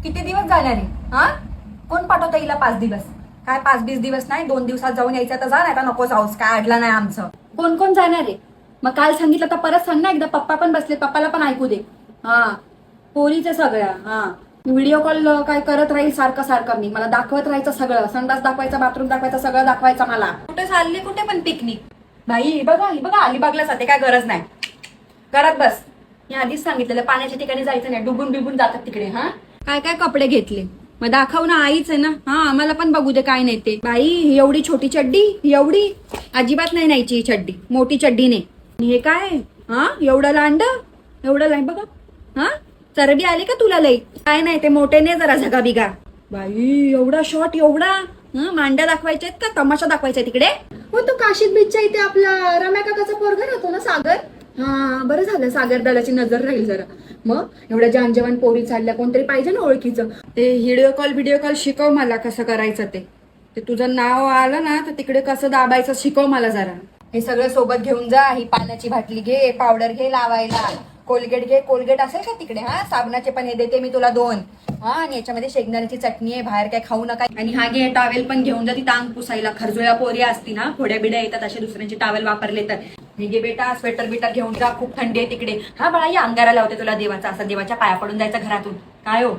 किती दिवस जाणार आहे? हा, कोण पाठवतं हिला 5 दिवस? काय 5-20 दिवस नाही, 2 दिवसात जाऊन यायचं तर जा, नाही तर नको जाऊस, काय अडलं नाही आमचं. कोण कोण जाणार आहे? मग काल सांगितलं तर परत सांग ना एकदा. पप्पा पण बसले, पप्पाला पण ऐकू दे. हा, पोरीचं सगळ्या. हा, व्हिडिओ कॉल काय करत राहील सारखं सारखं. मी मला दाखवत राहायचं सगळं, संडास दाखवायचा, बाथरूम दाखवायचं, सगळं दाखवायचं मला. कुठे चालले, कुठे पण पिकनिक? बाई ही बघा अलिबागला जाते, काय गरज नाही. घरात बस. मी आधीच सांगितलेलं पाण्याच्या ठिकाणी जायचं नाही, डुबून बिबून जातात तिकडे. हा, काय काय कपडे घेतले मग दाखव ना, आईच आहे ना. हा, आम्हाला पण बघू दे काय नाही ते. बाई ही एवढी छोटी चड्डी, एवढी अजिबात नाही न्यायची ही चड्डी, मोठी चड्डी नाही. आणि हे काय? हा, एवढं लांड, एवढं लांड बघा. हा, चरबी आली का तुला लई? काय नाही ते मोठे नाही जरा झगा बिगा. बाई एवढा शॉर्ट, एवढा. मांड्या दाखवायच्या आहेत का तमाशा दाखवायचा तिकडे? हो, तो काशीद बीचच्या इथे आपला रम्या काकाचा पोरगा राहतो ना, सागर. हा, बरं झालं सागर दादाची नजर राहील जरा. मग एवढ्या जानजवान पोरी चालल्या, कोणतरी पाहिजे ना ओळखीचं. ते व्हिडिओ कॉल शिकव मला कसं करायचं ते तुझं नाव आलं ना तर तिकडे कसं दाबायचं शिकव मला जरा. हे सगळं सोबत घेऊन जा. ही पाण्याची बाटली घे, पावडर घे लावायला, कोलगेट घे. कोलगेट असेल का तिकडे? हा, साबणाचे पण हे देते मी तुला 2. हा, आणि याच्यामध्ये शेंगदाण्याची चटणी आहे, बाहेर काय खाऊ नका. आणि हा घे टॉवेल पण घेऊन जा, ती टांग पुसायला. खरजोया पोरी असती ना, फोड्या बिड्या येतात अशा दुसऱ्यांची टॉवेल वापरले तर. हे घे बेटा, स्वेटर बिटर घेऊन जा, खूप थंडी आहे तिकडे. हा बाळा, या अंगारा लावते तुला देवाचा, असं देवाच्या पाया पडून जायचं घरातून. काय हो?